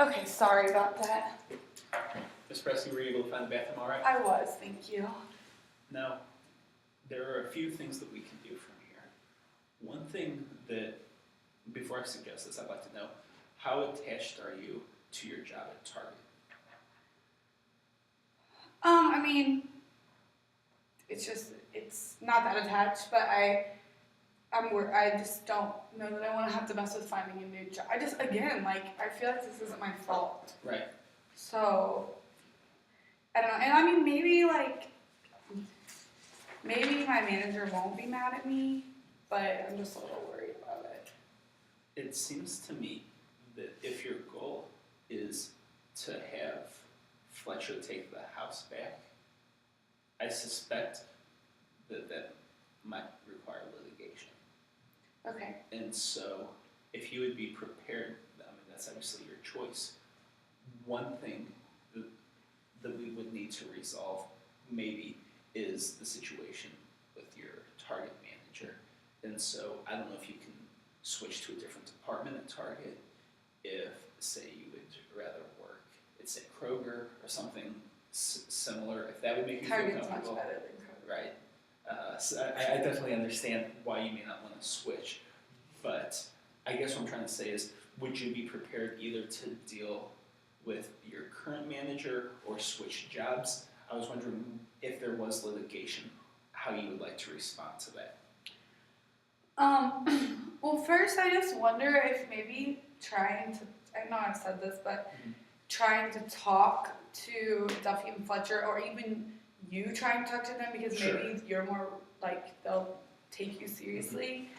Okay, sorry about that. Ms. Pressley, were you able to find the bathroom all right? I was, thank you. Now, there are a few things that we can do from here. One thing that, before I suggest this, I'd like to know, how attached are you to your job at Target? I mean, it's not that attached, but I just don't know that I want to have to mess with finding a new job. I feel like this isn't my fault. Right. So, I don't know. And I mean, maybe my manager won't be mad at me, but I'm just a little worried about it. It seems to me that if your goal is to have Fletcher take the house back, I suspect that might require litigation. Okay. And so, if you would be prepared, I mean, that's obviously your choice. One thing that we would need to resolve maybe is the situation with your Target manager. And so, I don't know if you can switch to a different department at Target, if, say, you would rather work at, say, Kroger or something similar, if that would make you Target's feel comfortable. much better than Kroger. Right. So I definitely understand why you may not want to switch, but I guess what I'm trying to say is, would you be prepared either to deal with your current manager or switch jobs? I was wondering if there was litigation, how you would like to respond to that. Well, first I just wonder if maybe I know I've said this, but trying to talk to Duffy and Fletcher, or even you trying to talk to them, because Sure. maybe you're more they'll take you seriously.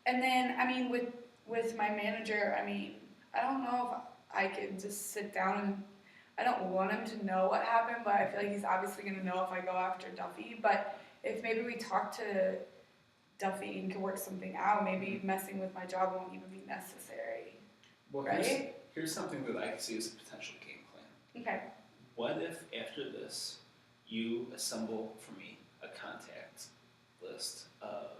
And then, I mean, with my manager, I mean, I don't know if I could just sit down and, I don't want him to know what happened, but I feel like he's obviously going to know if I go after Duffy. But if maybe we talk to Duffy and can work something out, maybe messing with my job won't even be necessary. Well, right? here's something that I can see as a potential game plan. Okay. What if after this, you assemble for me a contact list of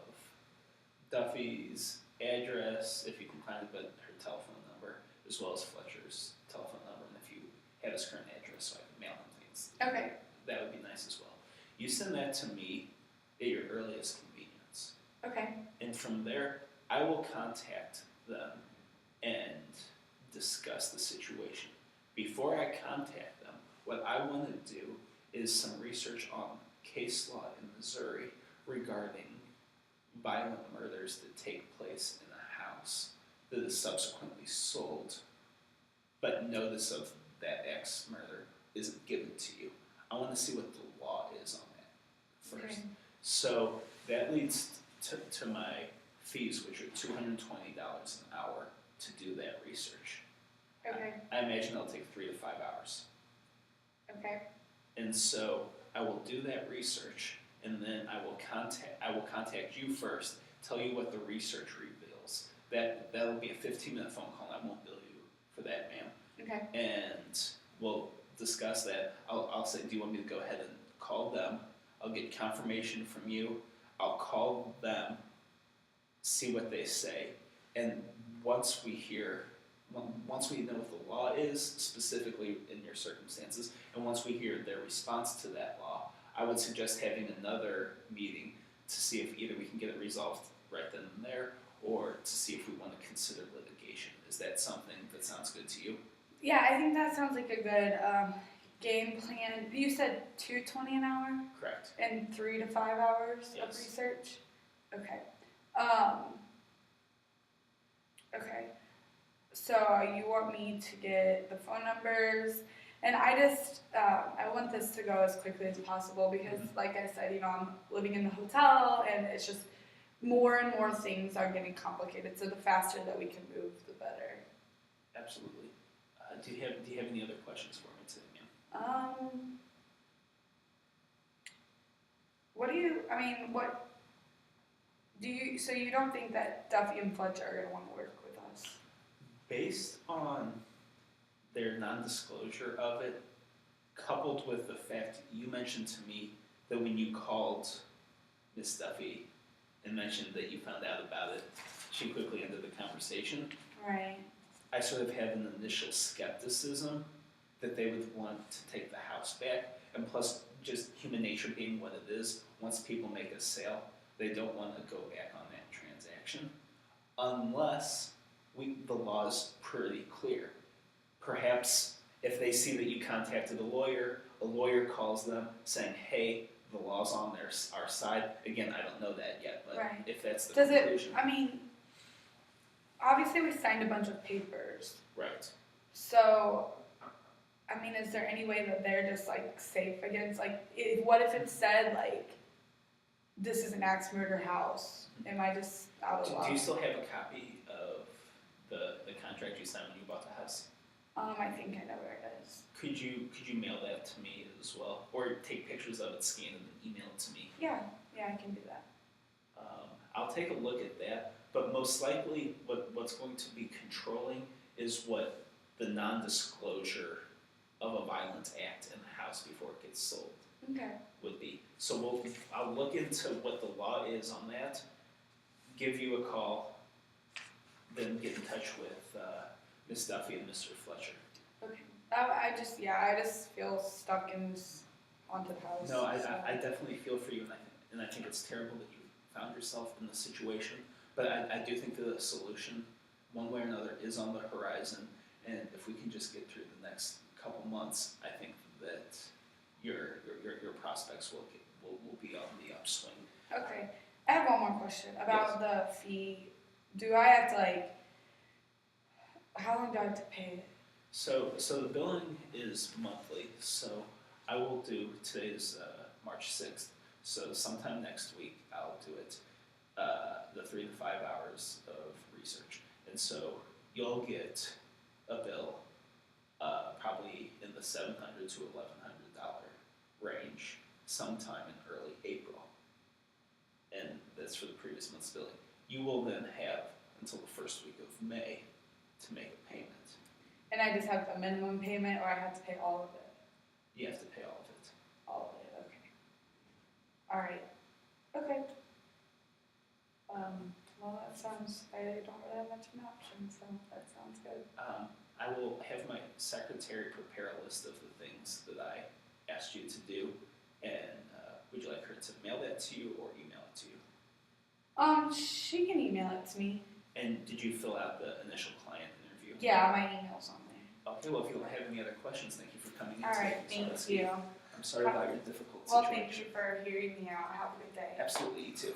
Duffy's address, if you can find it, but her telephone number, as well as Fletcher's telephone number, and if you have his current address, so I can mail him things. Okay. That would be nice as well. You send that to me at your earliest convenience. Okay. And from there, I will contact them and discuss the situation. Before I contact them, what I want to do is some research on case law in Missouri regarding violent murders that take place in a house that is subsequently sold, but notice of that ex murder isn't given to you. I want to see what the law is on that first. Okay. So that leads to my fees, which are $220 an hour to do that research. Okay. I imagine it'll take 3 to 5 hours. Okay. And so I will do that research, and then I will contact you first, tell you what the research reveals. That'll be a 15-minute phone call. I won't bill you for that, ma'am. Okay. And we'll discuss that. I'll say, do you want me to go ahead and call them? I'll get confirmation from you. I'll call them, see what they say, and once we know what the law is, specifically in your circumstances, and once we hear their response to that law, I would suggest having another meeting to see if either we can get it resolved right then and there, or to see if we want to consider litigation. Is that something that sounds good to you? Yeah, I think that sounds like a good game plan. You said $220 an hour? Correct. And 3 to 5 hours of Yes. research? Okay. Okay. So you want me to get the phone numbers, and I want this to go as quickly as possible because, like I said, I'm living in the hotel, and it's just more and more things are getting complicated. So the faster that we can move, the better. Absolutely. Do you have any other questions for me today, ma'am? So you don't think that Duffy and Fletcher are going to want to work with us? Based on their non-disclosure of it, coupled with the fact you mentioned to me that when you called Miss Duffy and mentioned that you found out about it, she quickly ended the conversation. Right. I sort of have an initial skepticism that they would want to take the house back, and plus, just human nature being what it is, once people make a sale, they don't want to go back on that transaction, unless the law is pretty clear. Perhaps if they see that you contacted a lawyer calls them saying, hey, the law's on our side. Again, I don't know that yet, but Right. if that's the Does it, conclusion. I mean, obviously we signed a bunch of papers, Right. so, I mean, is there any way that they're just like safe against, like, what if it said, like, this is an axe murder house? Am I just out of luck? Do you still have a copy of the contract you signed when you bought the house? I think I know where it is. Could you mail that to me as well, or take pictures of it, scan it, and email it to me? Yeah, I can do that. I'll take a look at that, but most likely what's going to be controlling is what the non-disclosure of a violent act in the house before it gets sold Okay. would be. So I'll look into what the law is on that, give you a call, then get in touch with Ms. Duffy and Mr. Fletcher. Okay. I just feel stuck in this haunted house. No, I so. definitely feel for you, and I think it's terrible that you found yourself in this situation. But I do think that a solution, one way or another, is on the horizon. And if we can just get through the next couple months, I think that your prospects will be on the upswing. Okay. I have one more question about the fee. Do I have to, like, how long do I have to pay it? So the billing is monthly. So I will do, today's March 6th. So sometime next week I'll do it, the 3 to 5 hours of research. And so you'll get a bill probably in the $700 to $1,100 range sometime in early April. And that's for the previous month's billing. You will then have until the first week of May to make a payment. And I just have a minimum payment, or I have to pay all of it? You have to pay all of it. All of it, okay. All right. Okay. Well, that sounds, I don't really have much of an option, so that sounds good. I will have my secretary prepare a list of the things that I asked you to do, and would you like her to mail that to you or email it to you? She can email it to me. And did you fill out the initial client interview? Yeah, my email's on there. Okay, well, if you don't have any other questions, thank you for coming in All today. right, thank you. I'm sorry about your difficult Well, situation. thank you for hearing me out. Have a good day. Absolutely, you too.